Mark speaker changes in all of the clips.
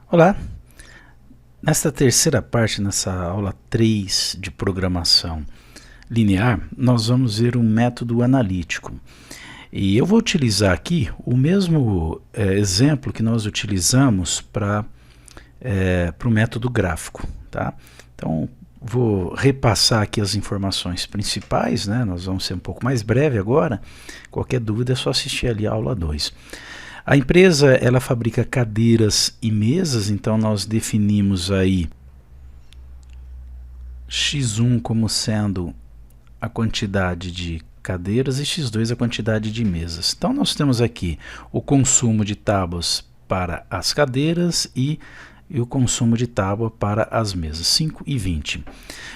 Speaker 1: Olá, nesta terceira parte, nessa aula 3 de programação linear, nós vamos ver um método analítico. E eu vou utilizar aqui o mesmo exemplo que nós utilizamos para o método gráfico. Tá? Então, vou repassar aqui as informações principais, né? Nós vamos ser um pouco mais breve agora. Qualquer dúvida é só assistir ali a aula 2. A empresa, ela fabrica cadeiras e mesas, então nós definimos aí x1 como sendo a quantidade de cadeiras e x2 a quantidade de mesas. Então nós temos aqui o consumo de tábuas para as cadeiras e o consumo de tábua para as mesas, 5 e 20.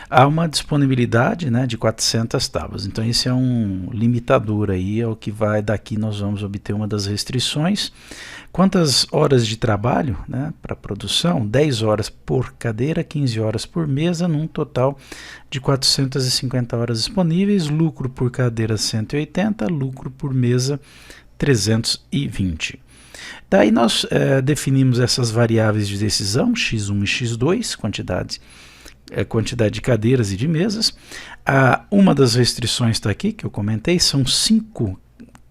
Speaker 1: Há uma disponibilidade, né, de 400 tábuas, então esse é um limitador aí, é o que vai, daqui nós vamos obter uma das restrições. Quantas horas de trabalho, né, para produção? 10 horas por cadeira, 15 horas por mesa, num total de 450 horas disponíveis, lucro por cadeira 180, lucro por mesa 320. Daí nós definimos essas variáveis de decisão, x1 e x2, quantidade de cadeiras e de mesas. Uma das restrições está aqui, que eu comentei, são 5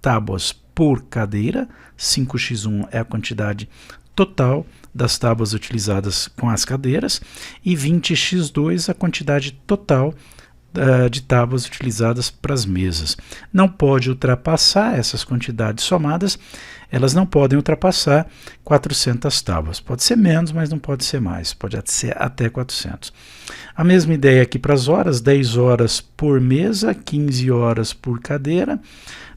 Speaker 1: tábuas por cadeira, 5x1 é a quantidade total das tábuas utilizadas com as cadeiras, e 20x2 a quantidade total de tábuas utilizadas para as mesas. Não pode ultrapassar essas quantidades somadas, elas não podem ultrapassar 400 tábuas. Pode ser menos, mas não pode ser mais, pode ser até 400. A mesma ideia aqui para as horas, 10 horas por mesa, 15 horas por cadeira.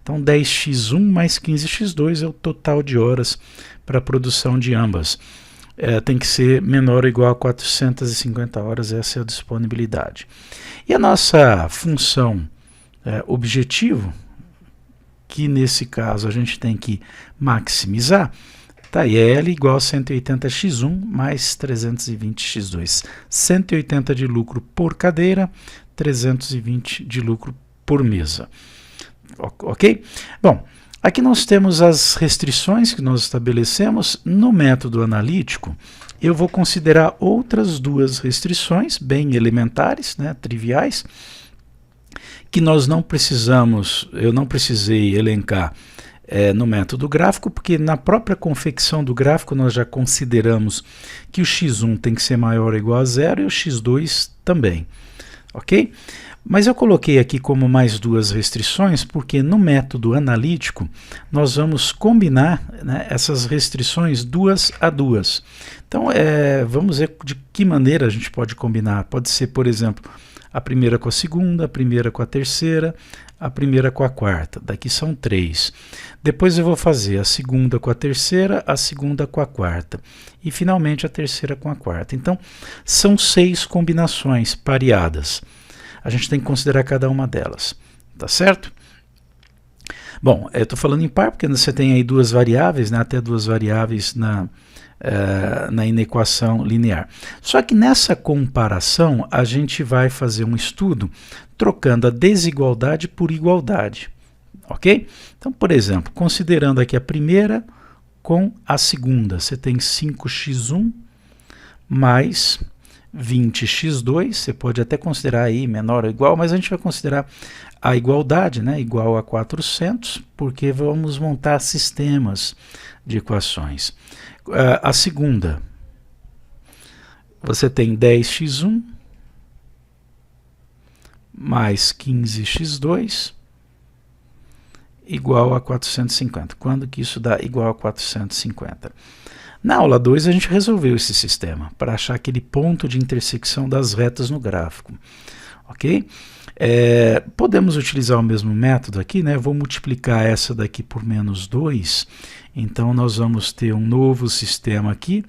Speaker 1: Então 10x1 mais 15x2 é o total de horas para a produção de ambas. Tem que ser menor ou igual a 450 horas, essa é a disponibilidade. E a nossa função objetivo, que nesse caso a gente tem que maximizar, tá aí, L igual a 180x1 mais 320x2. 180 de lucro por cadeira, 320 de lucro por mesa. Ok? Bom, aqui nós temos as restrições que nós estabelecemos. No método analítico, eu vou considerar outras duas restrições, bem elementares, né, triviais, que nós não precisamos, eu não precisei elencar no método gráfico, porque na própria confecção do gráfico nós já consideramos que o x1 tem que ser maior ou igual a zero e o x2 também. Ok? Mas eu coloquei aqui como mais duas restrições, porque no método analítico nós vamos combinar, né, essas restrições duas a duas. Então, vamos ver de que maneira a gente pode combinar. Pode ser, por exemplo, a primeira com a segunda, a primeira com a terceira, a primeira com a quarta. Daqui são 3. Depois eu vou fazer a segunda com a terceira, a segunda com a quarta. E finalmente a terceira com a quarta. Então, são 6 combinações pareadas. A gente tem que considerar cada uma delas, tá certo? Bom, eu estou falando em par porque você tem aí duas variáveis, né, até duas variáveis na inequação linear. Só que nessa comparação a gente vai fazer um estudo trocando a desigualdade por igualdade, ok? Então, por exemplo, considerando aqui a primeira com a segunda, você tem 5x1 mais 20x2, você pode até considerar aí menor ou igual, mas a gente vai considerar a igualdade, né, igual a 400, porque vamos montar sistemas de equações. A segunda, você tem 10x1 mais 15x2 igual a 450. Quando que isso dá igual a 450? Na aula 2 a gente resolveu esse sistema para achar aquele ponto de intersecção das retas no gráfico. Ok? Podemos utilizar o mesmo método aqui, né? Vou multiplicar essa daqui por menos 2, então nós vamos ter um novo sistema aqui,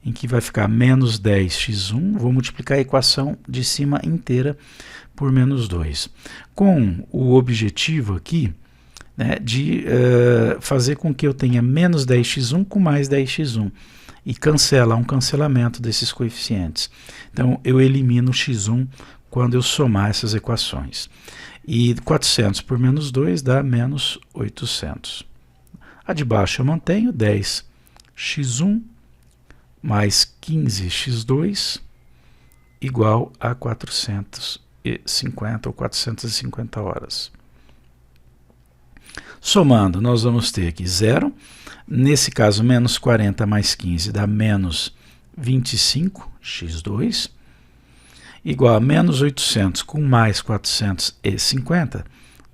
Speaker 1: em que vai ficar menos 10x1, vou multiplicar a equação de cima inteira por menos 2, com o objetivo aqui, né, de fazer com que eu tenha menos 10x1 com mais 10x1 e cancelar um cancelamento desses coeficientes. Então eu elimino o x1 quando eu somar essas equações. E 400 por menos 2 dá menos 800. A de baixo eu mantenho 10x1 mais 15x2 igual a 450 ou 450 horas. Somando, nós vamos ter aqui 0, nesse caso menos 40 mais 15 dá menos 25x2, igual a menos 800 com mais 450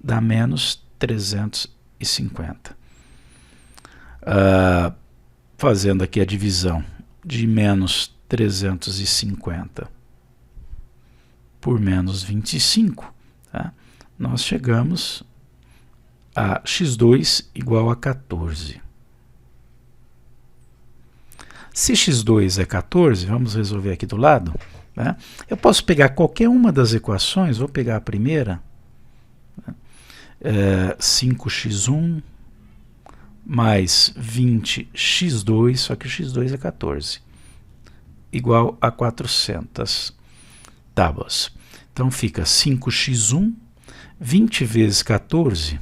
Speaker 1: dá menos 350. Fazendo aqui a divisão de menos 350 por menos 25, tá? Nós chegamos a x2 igual a 14. Se x2 é 14, vamos resolver aqui do lado, né? Eu posso pegar qualquer uma das equações, vou pegar a primeira, 5x1 mais 20x2, só que o x2 é 14, igual a 400 tábuas. Então fica 5x1, 20 vezes 14,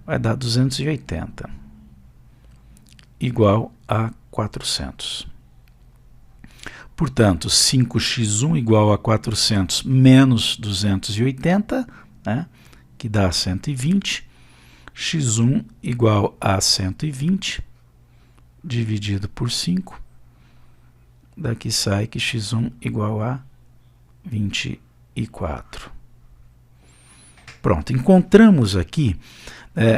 Speaker 1: vai dar 280, igual a 400. Portanto, 5x1 igual a 400 menos 280, né, que dá 120, x1 igual a 120, dividido por 5, daqui sai que x1 igual a 24. Pronto, encontramos aqui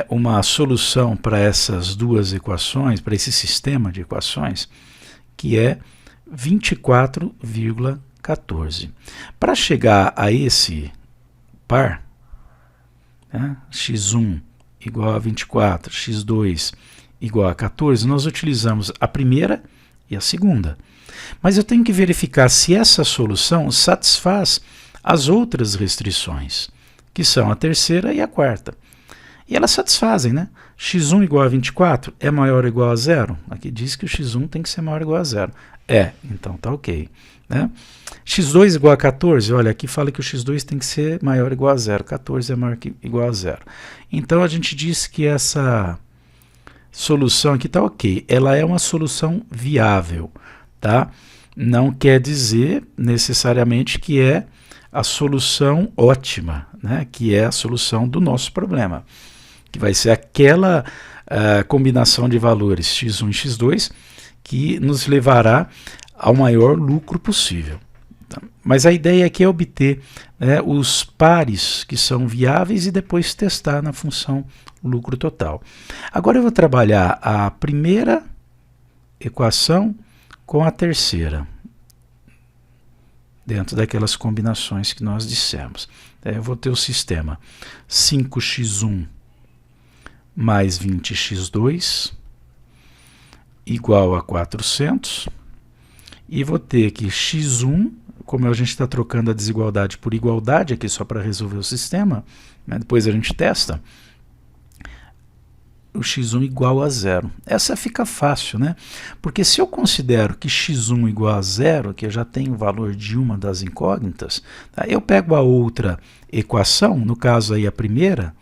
Speaker 1: uma solução para essas duas equações, para esse sistema de equações, que é 24,14. Para chegar a esse par, né, x1 igual a 24, x2 igual a 14, nós utilizamos a primeira e a segunda. Mas eu tenho que verificar se essa solução satisfaz as outras restrições, que são a terceira e a quarta. E elas satisfazem, né? x1 igual a 24 é maior ou igual a zero? Aqui diz que o x1 tem que ser maior ou igual a zero. Então tá ok, né? x2 igual a 14, olha, aqui fala que o x2 tem que ser maior ou igual a zero. 14 é maior que igual a zero. Então a gente diz que essa solução aqui tá ok. Ela é uma solução viável, tá? Não quer dizer necessariamente que é a solução ótima, né? Que é a solução do nosso problema, que vai ser aquela combinação de valores x1 e x2 que nos levará ao maior lucro possível. Mas a ideia aqui é obter, né, os pares que são viáveis e depois testar na função lucro total. Agora eu vou trabalhar a primeira equação com a terceira, dentro daquelas combinações que nós dissemos. Eu vou ter o sistema 5x1 mais 20x2 igual a 400, e vou ter que x1, como a gente está trocando a desigualdade por igualdade aqui só para resolver o sistema, né, depois a gente testa, o x1 igual a zero. Essa fica fácil, né? Porque se eu considero que x1 igual a zero, que eu já tenho o valor de uma das incógnitas, tá? Eu pego a outra equação, no caso aí a primeira,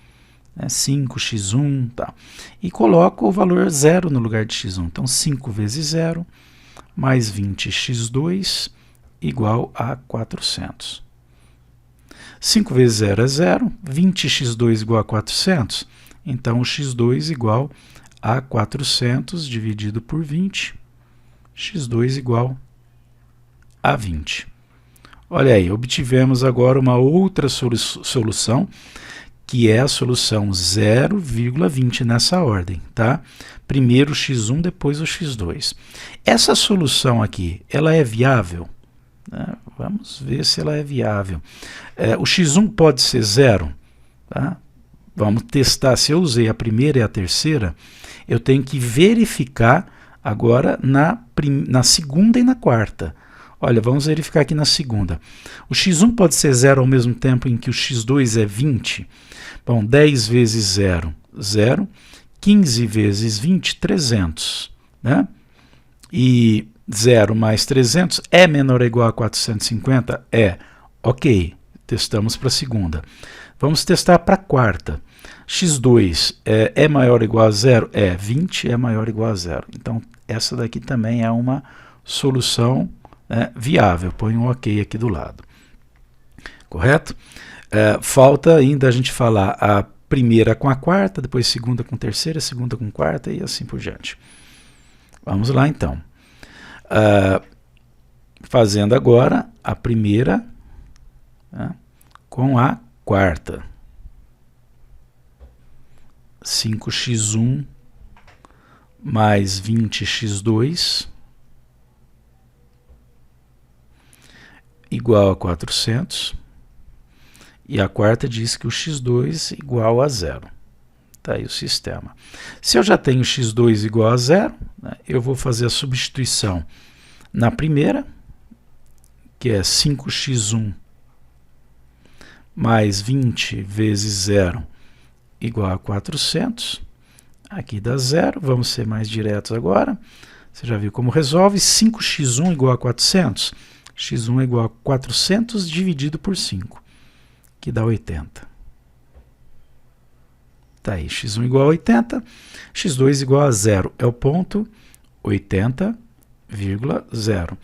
Speaker 1: 5x1, tá? E coloco o valor zero no lugar de x1. Então 5 vezes 0 mais 20x2 igual a 400. 5 vezes 0 é 0, 20x2 igual a 400, então o x2 igual a 400 dividido por 20, x2 igual a 20. Olha aí, obtivemos agora uma outra solução, que é a solução 0,20 nessa ordem, tá? Primeiro o x1, depois o x2. Essa solução aqui, ela é viável? Vamos ver se ela é viável. O x1 pode ser 0, tá? Vamos testar. Se eu usei a primeira e a terceira, eu tenho que verificar agora na segunda e na quarta. Olha, vamos verificar aqui na segunda. O x1 pode ser 0 ao mesmo tempo em que o x2 é 20. Bom, 10 vezes 0, 0. 15 vezes 20, 300. Né? E 0 mais 300 é menor ou igual a 450? É. Ok, testamos para a segunda. Vamos testar para a quarta. x2 é maior ou igual a 0? É. 20 é maior ou igual a 0. Então, essa daqui também é uma solução, né, viável. Põe um ok aqui do lado. Correto? Falta ainda a gente falar a primeira com a quarta, depois segunda com terceira, segunda com quarta e assim por diante. Vamos lá então. Fazendo agora a primeira, né, com a quarta. 5x1 mais 20x2 igual a 400. E a quarta diz que o x2 igual a zero. Está aí o sistema. Se eu já tenho x2 igual a zero, né, eu vou fazer a substituição na primeira, que é 5x1 mais 20 vezes zero igual a 400. Aqui dá zero. Vamos ser mais diretos agora. Você já viu como resolve. 5x1 igual a 400. x1 é igual a 400 dividido por 5, que dá 80. Tá aí, x1 igual a 80, x2 igual a zero. É o ponto 80,0.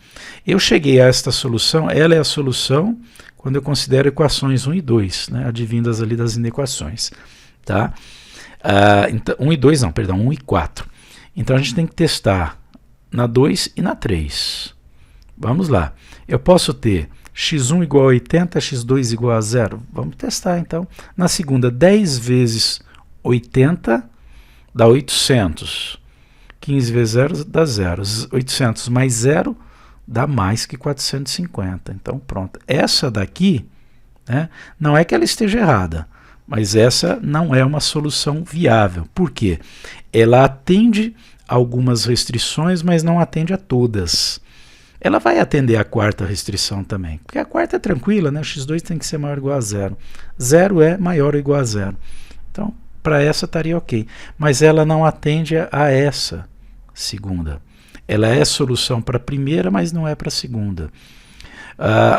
Speaker 1: Eu cheguei a esta solução, ela é a solução quando eu considero equações 1 e 2, né, advindas ali das inequações. Tá? Então, 1 e 2 não, perdão, 1 e 4. Então a gente tem que testar na 2 e na 3. Vamos lá. Eu posso ter x1 igual a 80, x2 igual a zero. Vamos testar então. Na segunda, 10 vezes 80 dá 800. 15 vezes 0 dá 0. 800 mais 0 dá mais que 450. Então pronto. Essa daqui, né, não é que ela esteja errada, mas essa não é uma solução viável. Por quê? Ela atende a algumas restrições, mas não atende a todas. Ela vai atender a quarta restrição também, porque a quarta é tranquila, né? O x2 tem que ser maior ou igual a zero. Zero é maior ou igual a zero. Então, para essa estaria ok. Mas ela não atende a essa segunda. Ela é solução para a primeira, mas não é para a segunda.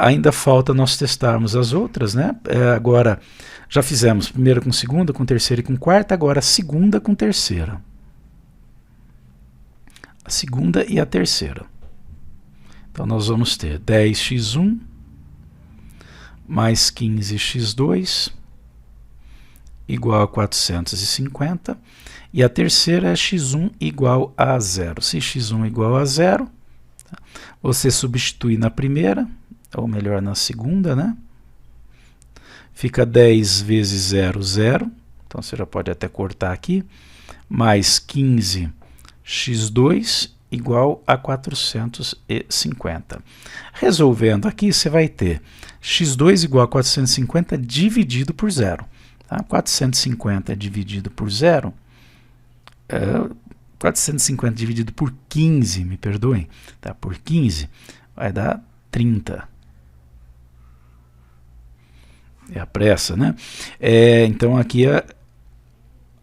Speaker 1: Ainda falta nós testarmos as outras, né? Agora, já fizemos primeira com segunda, com terceira e com quarta, agora a segunda com terceira. A segunda e a terceira. Então, nós vamos ter 10x1 mais 15x2 igual a 450. E a terceira é x1 igual a zero. Se x1 igual a zero, você substitui na primeira, ou melhor, na segunda, né? Fica 10 vezes 0, 0. Então, você já pode até cortar aqui. Mais 15x2 igual a 450. Resolvendo aqui, você vai ter x2 igual a 450 dividido por zero. Tá? 450 dividido por zero, 450 dividido por 15, me perdoem, tá? Por 15 vai dar 30. É a pressa, né? Então aqui a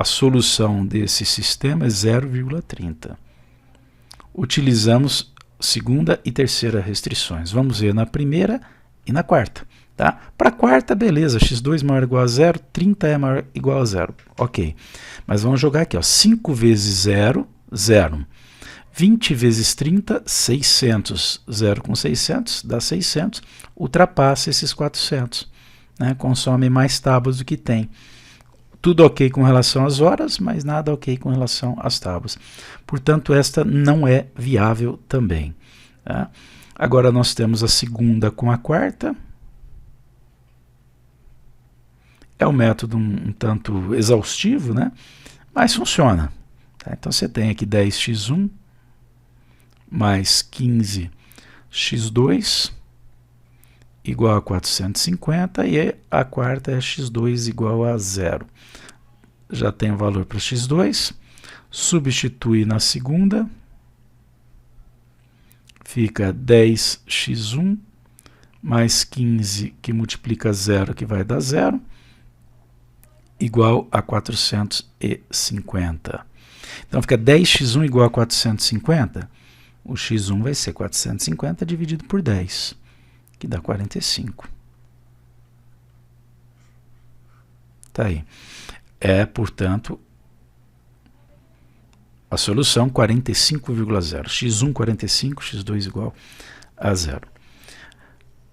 Speaker 1: solução desse sistema é 0,30. Utilizamos segunda e terceira restrições. Vamos ver na primeira e na quarta. Tá? Para a quarta, beleza, x2 maior ou igual a zero, 30 é maior ou igual a zero. Ok, mas vamos jogar aqui, ó, 5 vezes 0, 0. 20 vezes 30, 600. 0 com 600 dá 600, ultrapassa esses 400. Né? Consome mais tábuas do que tem. Tudo ok com relação às horas, mas nada ok com relação às tábuas. Portanto, esta não é viável também. Tá? Agora nós temos a segunda com a quarta. É um método um tanto exaustivo, né? Mas funciona. Tá? Então você tem aqui 10x1 mais 15x2 igual a 450 e a quarta é x2 igual a zero. Já tem o valor para x2, substitui na segunda, fica 10x1 mais 15 que multiplica 0 que vai dar 0, igual a 450. Então fica 10x1 igual a 450, o x1 vai ser 450 dividido por 10, que dá 45. Tá aí. Portanto, a solução 45,0. x1 45, x2 igual a 0.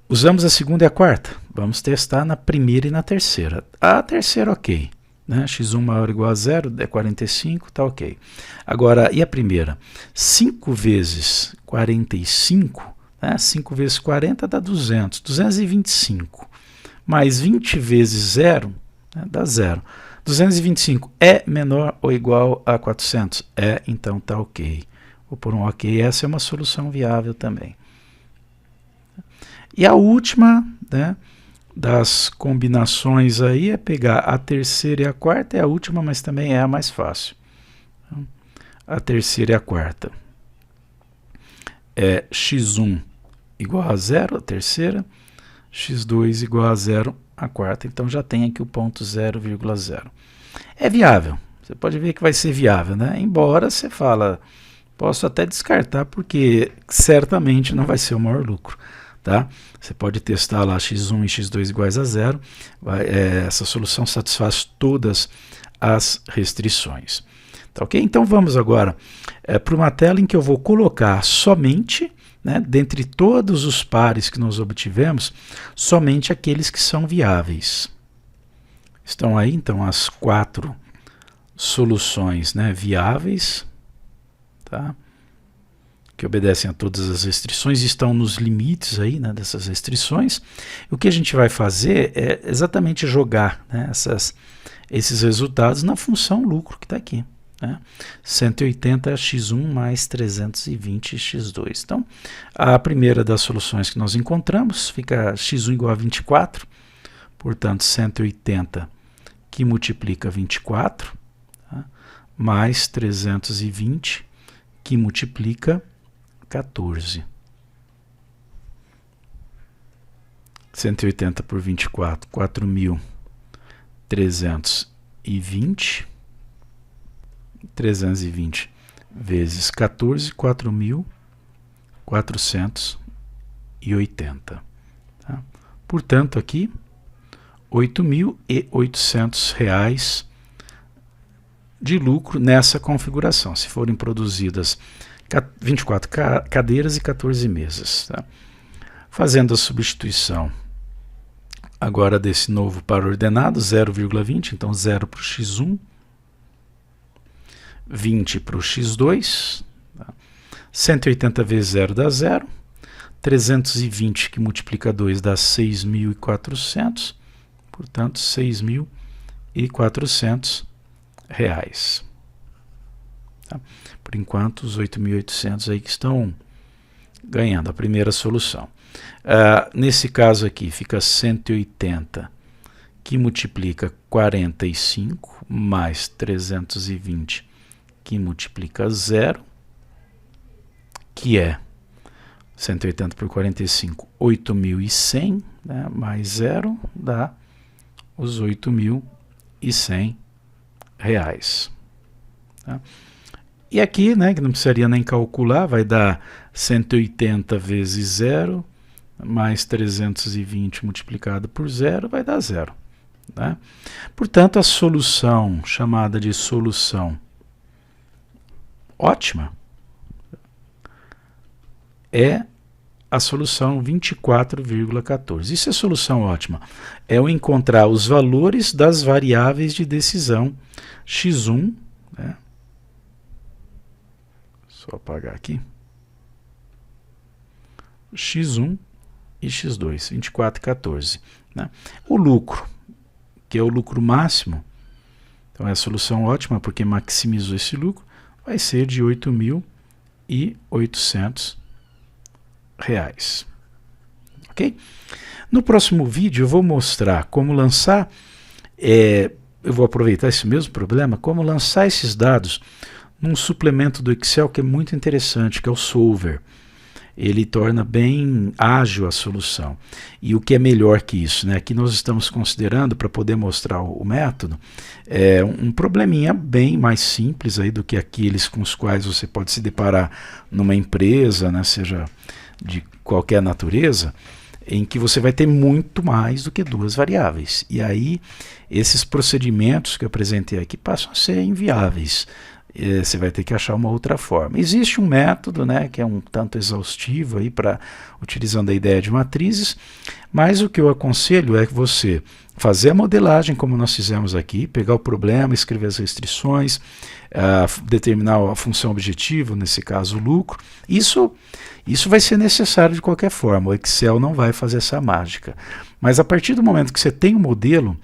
Speaker 1: Usamos a segunda e a quarta. Vamos testar na primeira e na terceira. A terceira, ok. Né? x1 maior ou igual a 0 é 45, tá ok. Agora, e a primeira? 5 vezes 45, né? 5 vezes 40 dá 200. 225. Mais 20 vezes 0, né? Dá 0. 225 é menor ou igual a 400? É, então tá ok. Vou pôr um ok. Essa é uma solução viável também. E a última, né, das combinações aí é pegar a terceira e a quarta, é a última, mas também é a mais fácil. A terceira e a quarta é x1 igual a 0, a terceira, x2 igual a 0, a quarta. Então já tem aqui o ponto 0,0. É viável, você pode ver que vai ser viável, né? Embora você fala, posso até descartar porque certamente não vai ser o maior lucro. Tá? Você pode testar lá x1 e x2 iguais a 0. Essa solução satisfaz todas as restrições. Tá, ok? Então vamos agora para uma tela em que eu vou colocar somente, né, dentre todos os pares que nós obtivemos, somente aqueles que são viáveis. Estão aí então as 4 soluções, né, viáveis, tá? Que obedecem a todas as restrições, estão nos limites aí, né, dessas restrições. O que a gente vai fazer é exatamente jogar, né, esses resultados na função lucro que está aqui. Né? 180x1 mais 320x2. Então, a primeira das soluções que nós encontramos fica x1 igual a 24, portanto 180 que multiplica 24, tá? Mais 320 que multiplica 14. 180 por 24, 4.320. 320 vezes 14, 4.480. Tá? Portanto, aqui, R$ 8.800 de lucro nessa configuração, se forem produzidas 24 cadeiras e 14 mesas. Tá? Fazendo a substituição agora desse novo par ordenado, 0,20, então 0 para o x1, 20 para o x2, tá? 180 vezes 0 dá 0, 320 que multiplica 2 dá 6.400, portanto 6.400 reais. Tá? Por enquanto, os 8.800 aí que estão ganhando a primeira solução. Nesse caso aqui, fica 180, que multiplica 45, mais 320, que multiplica 0, que é 180 por 45, 8.100, né? Mais 0 dá os 8.100 reais. Tá? E aqui, né, que não precisaria nem calcular, vai dar 180 vezes 0, mais 320 multiplicado por 0, vai dar 0. Né? Portanto, a solução, chamada de solução ótima, é a solução 24,14. Isso é solução ótima. É eu encontrar os valores das variáveis de decisão x1, né? Só apagar aqui. x1 e x2, 24 e 14. Né? O lucro, que é o lucro máximo, então é a solução ótima porque maximizou esse lucro, vai ser de R$ 8.800. Ok? No próximo vídeo eu vou mostrar como lançar, eu vou aproveitar esse mesmo problema, como lançar esses dados num suplemento do Excel que é muito interessante, que é o Solver. Ele torna bem ágil a solução. E o que é melhor que isso, né? Aqui nós estamos considerando, para poder mostrar o método, um probleminha bem mais simples aí do que aqueles com os quais você pode se deparar numa empresa, né? Seja de qualquer natureza, em que você vai ter muito mais do que 2 variáveis. E aí, esses procedimentos que eu apresentei aqui passam a ser inviáveis. você vai ter que achar uma outra forma. Existe um método, né, que é um tanto exaustivo aí para utilizando a ideia de matrizes, mas o que eu aconselho é que você fazer a modelagem como nós fizemos aqui, pegar o problema, escrever as restrições, determinar a função objetivo, nesse caso o lucro. Isso vai ser necessário de qualquer forma, o Excel não vai fazer essa mágica. Mas a partir do momento que você tem o modelo,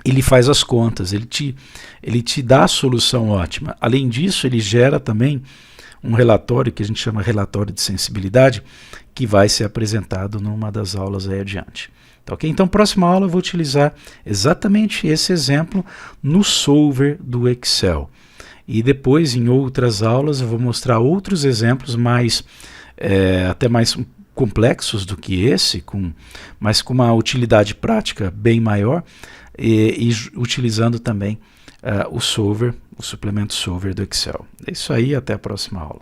Speaker 1: ele faz as contas, ele te dá a solução ótima. Além disso, ele gera também um relatório que a gente chama relatório de sensibilidade, que vai ser apresentado numa das aulas aí adiante. Tá, okay? Então, próxima aula eu vou utilizar exatamente esse exemplo no solver do Excel. E depois, em outras aulas, eu vou mostrar outros exemplos até mais complexos do que esse, mas com uma utilidade prática bem maior, e utilizando também o solver, o suplemento solver do Excel. É isso aí, até a próxima aula.